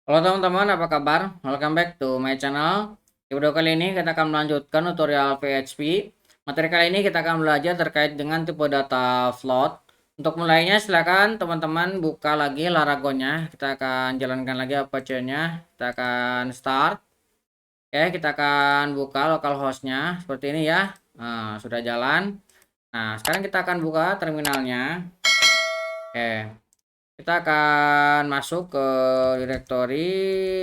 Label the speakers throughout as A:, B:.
A: Halo teman-teman, apa kabar? Welcome back to my channel. Di video kali ini kita akan melanjutkan tutorial PHP. Materi kali ini kita akan belajar terkait dengan tipe data float. Untuk mulainya silakan teman-teman buka lagi Laragonya. Kita akan jalankan lagi Apache-nya. Kita akan start. Oke, kita akan buka localhost-nya seperti ini ya. Nah, sudah jalan. Nah, sekarang kita akan buka terminalnya. Oke. Kita akan masuk ke direktori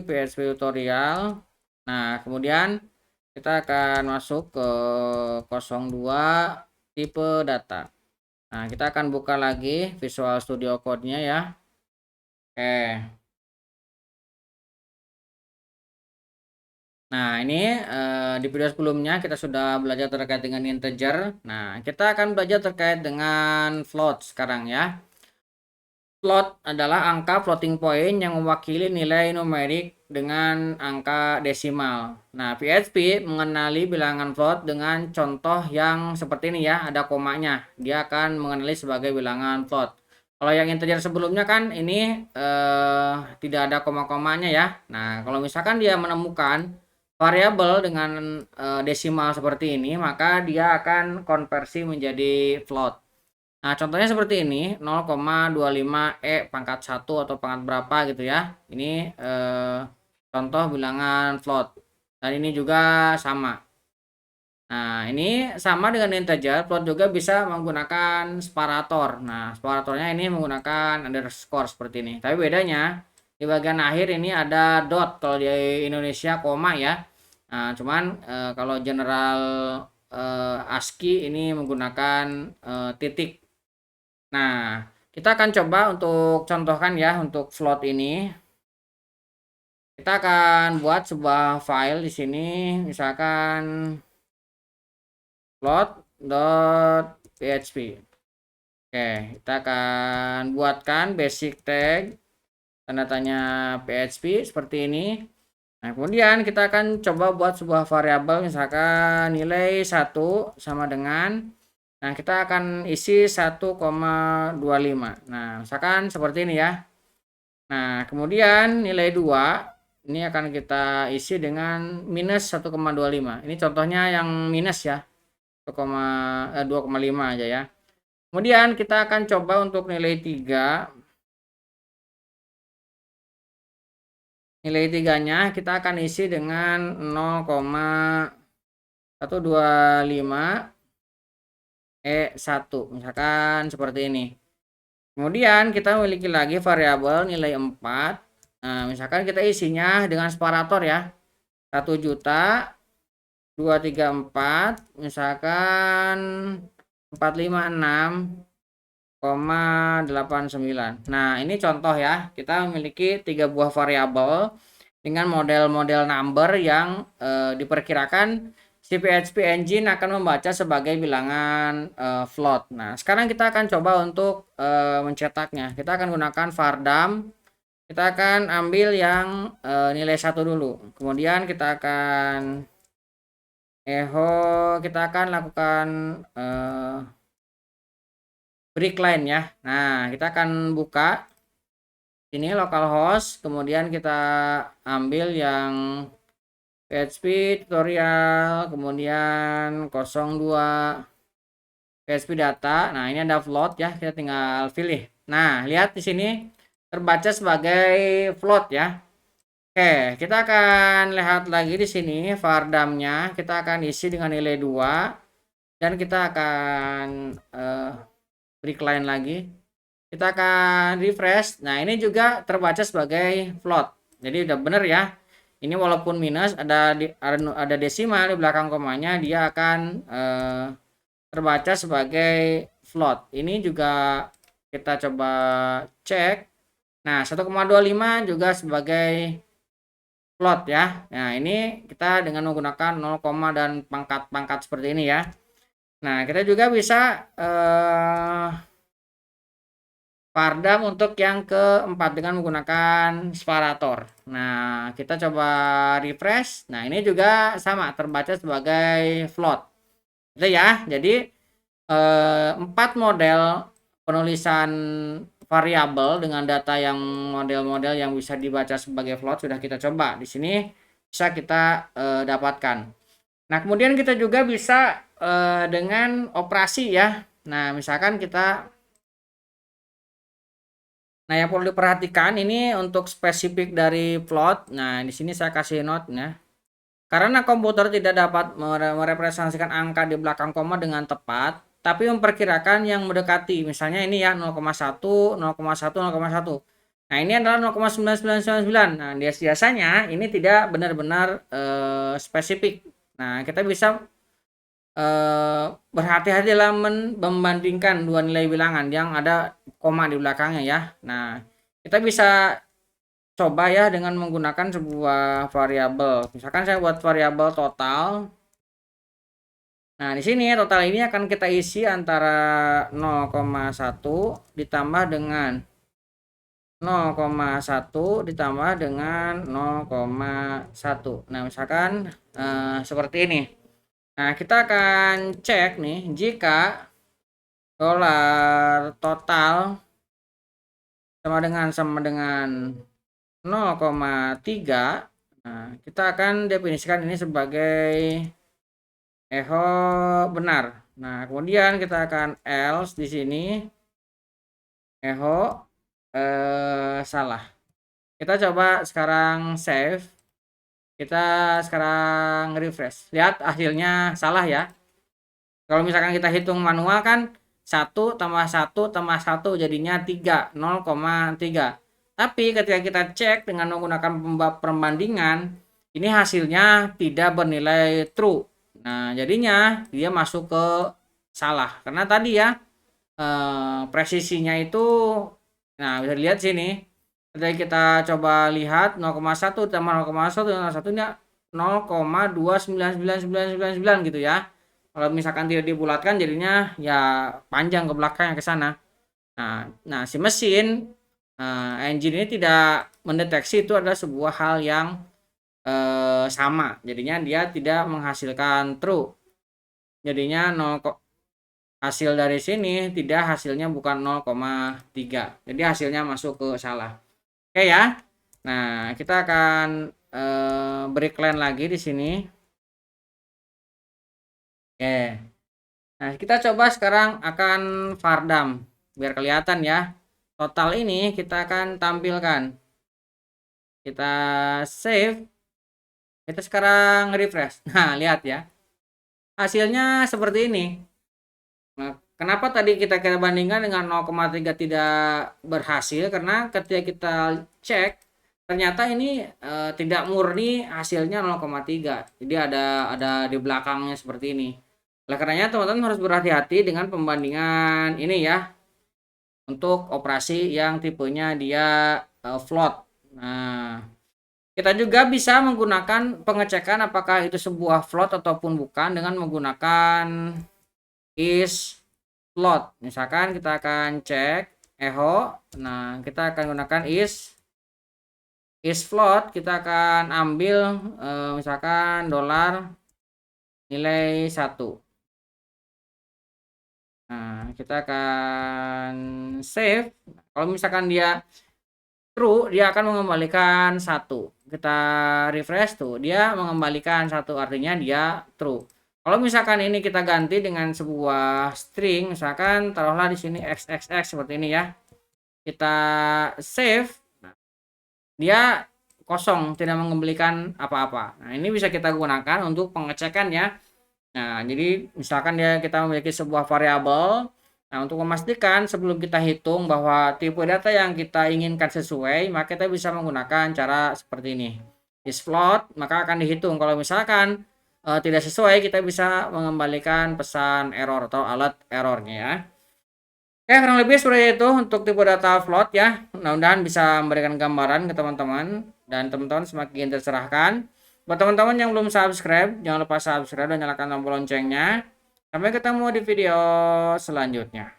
A: PHP tutorial. Nah, kemudian kita akan masuk ke 02 tipe data. Nah, kita akan buka lagi Visual Studio Code-nya ya. Oke. Nah, ini di video sebelumnya kita sudah belajar terkait dengan integer. Nah, kita akan belajar terkait dengan float sekarang ya. Float adalah angka floating point yang mewakili nilai numerik dengan angka desimal. Nah, PHP mengenali bilangan float dengan contoh yang seperti ini ya, ada komanya. Dia akan mengenali sebagai bilangan float. Kalau yang integer sebelumnya kan ini tidak ada koma-komanya ya. Nah, kalau misalkan dia menemukan variabel dengan desimal seperti ini, maka dia akan konversi menjadi float. Nah, contohnya seperti ini, 0,25 pangkat 1 atau pangkat berapa gitu ya. Ini contoh bilangan float. Dan ini juga sama. Nah, ini sama dengan integer, float juga bisa menggunakan separator. Nah, separatornya ini menggunakan underscore seperti ini. Tapi bedanya, di bagian akhir ini ada dot, kalau di Indonesia koma ya. Nah, cuman kalau general ASCII ini menggunakan titik. Nah, kita akan coba untuk contohkan ya untuk float ini. Kita akan buat sebuah file di sini, misalkan float.php. Oke, kita akan buatkan basic tag tanda tanya PHP seperti ini. Nah, kemudian kita akan coba buat sebuah variabel, misalkan nilai 1 sama dengan, nah kita akan isi 1,25. Nah, misalkan seperti ini ya. Nah, kemudian nilai 2 ini akan kita isi dengan minus 1,25. Ini contohnya yang minus ya. 2,5 aja ya. Kemudian kita akan coba untuk nilai 3. Nilai 3-nya kita akan isi dengan 0,125 1. Misalkan seperti ini. Kemudian kita memiliki lagi variabel nilai 4. Nah, misalkan kita isinya dengan separator ya. 1 juta 234 misalkan 456,89. Nah, ini contoh ya. Kita memiliki 3 buah variabel dengan model-model number yang diperkirakan si PHP engine akan membaca sebagai bilangan float. Nah, sekarang kita akan coba untuk mencetaknya. Kita akan gunakan vardam. Kita akan ambil yang nilai 1 dulu. Kemudian kita akan kita akan lakukan break line ya. Nah, kita akan buka ini localhost, kemudian kita ambil yang PHP tutorial, kemudian 02 PHP data. Nah, ini ada float ya, kita tinggal pilih. Nah, lihat di sini terbaca sebagai float ya. Oke, kita akan lihat lagi di sini vardamnya, kita akan isi dengan nilai 2 dan kita akan break line lagi. Kita akan refresh. Nah, ini juga terbaca sebagai float. Jadi udah bener ya. Ini walaupun minus ada desimal di belakang komanya, dia akan terbaca sebagai float. Ini juga kita coba cek. Nah, 1,25 juga sebagai float ya. Nah, ini kita dengan menggunakan 0, dan pangkat-pangkat seperti ini ya. Nah, kita juga bisa vardam untuk yang keempat dengan menggunakan separator. Nah, kita coba refresh. Nah, ini juga sama terbaca sebagai float. Itu ya. Jadi 4 model penulisan variabel dengan data yang model-model yang bisa dibaca sebagai float sudah kita coba. Di sini bisa kita dapatkan. Nah, kemudian kita juga bisa dengan operasi ya. Nah, misalkan kita Nah, yang perlu diperhatikan ini untuk spesifik dari float. Nah, di sini saya kasih note ya. Karena komputer tidak dapat merepresentasikan angka di belakang koma dengan tepat, tapi memperkirakan yang mendekati. Misalnya ini ya 0,1, 0,1, 0,1. Nah, ini adalah 0,9999. Nah, biasanya ini tidak benar-benar spesifik. Nah, kita bisa berhati-hati dalam membandingkan dua nilai bilangan yang ada koma di belakangnya ya. Nah, kita bisa coba ya dengan menggunakan sebuah variabel. Misalkan saya buat variabel total. Nah, di sini total ini akan kita isi antara 0,1 ditambah dengan 0,1 ditambah dengan 0,1. Nah, misalkan seperti ini. Nah, kita akan cek nih jika dolar total sama dengan 0,3. Nah, kita akan definisikan ini sebagai echo benar. Nah, kemudian kita akan else di sini echo salah. Kita coba sekarang save. Kita sekarang refresh. Lihat hasilnya salah ya. Kalau misalkan kita hitung manual kan 1 tambah 1 tambah 1 jadinya 3, 0,3. Tapi ketika kita cek dengan menggunakan perbandingan, ini hasilnya tidak bernilai true. Nah, jadinya dia masuk ke salah. Karena tadi ya presisinya itu, nah bisa dilihat sini. Ketika kita coba lihat 0,1 tambah 0,1 dengan 1 nya 0,29999 gitu ya. Kalau misalkan tidak dibulatkan jadinya ya panjang ke belakang ke sana. Nah, si mesin engine ini tidak mendeteksi itu adalah sebuah hal yang sama. Jadinya dia tidak menghasilkan true. Jadinya hasil dari sini tidak hasilnya bukan 0,3. Jadi hasilnya masuk ke salah. Oke ya. Nah, kita akan break line lagi di sini. Oke. Nah, kita coba sekarang akan Vardam biar kelihatan ya. Total ini kita akan tampilkan. Kita save. Kita sekarang refresh. Nah, lihat ya. Hasilnya seperti ini. Nah, kenapa tadi kita bandingkan dengan 0,3 tidak berhasil? Karena ketika kita cek ternyata ini tidak murni hasilnya 0,3. Jadi ada di belakangnya seperti ini. Oleh karenanya teman-teman harus berhati-hati dengan pembandingan ini ya. Untuk operasi yang tipenya dia float. Nah, kita juga bisa menggunakan pengecekan apakah itu sebuah float ataupun bukan dengan menggunakan is float. Misalkan kita akan cek echo. Nah, kita akan gunakan is float. Kita akan ambil misalkan dolar nilai 1. Nah, kita akan save. Kalau misalkan dia true, dia akan mengembalikan 1. Kita refresh tuh, dia mengembalikan 1, artinya dia true. Kalau misalkan ini kita ganti dengan sebuah string, misalkan taruhlah di sini xxx seperti ini ya. Kita save. Dia kosong, tidak mengembalikan apa-apa. Nah, ini bisa kita gunakan untuk pengecekan ya. Nah, jadi misalkan kita memiliki sebuah variabel. Nah, untuk memastikan sebelum kita hitung bahwa tipe data yang kita inginkan sesuai, maka kita bisa menggunakan cara seperti ini. Is float, maka akan dihitung. Kalau misalkan tidak sesuai, kita bisa mengembalikan pesan error atau alert errornya ya. Oke, kurang lebih seperti itu untuk tipe data float ya. Mudah-mudahan bisa memberikan gambaran ke teman-teman dan teman-teman semakin tercerahkan. Buat teman-teman yang belum subscribe, jangan lupa subscribe dan nyalakan tombol loncengnya. Sampai ketemu di video selanjutnya.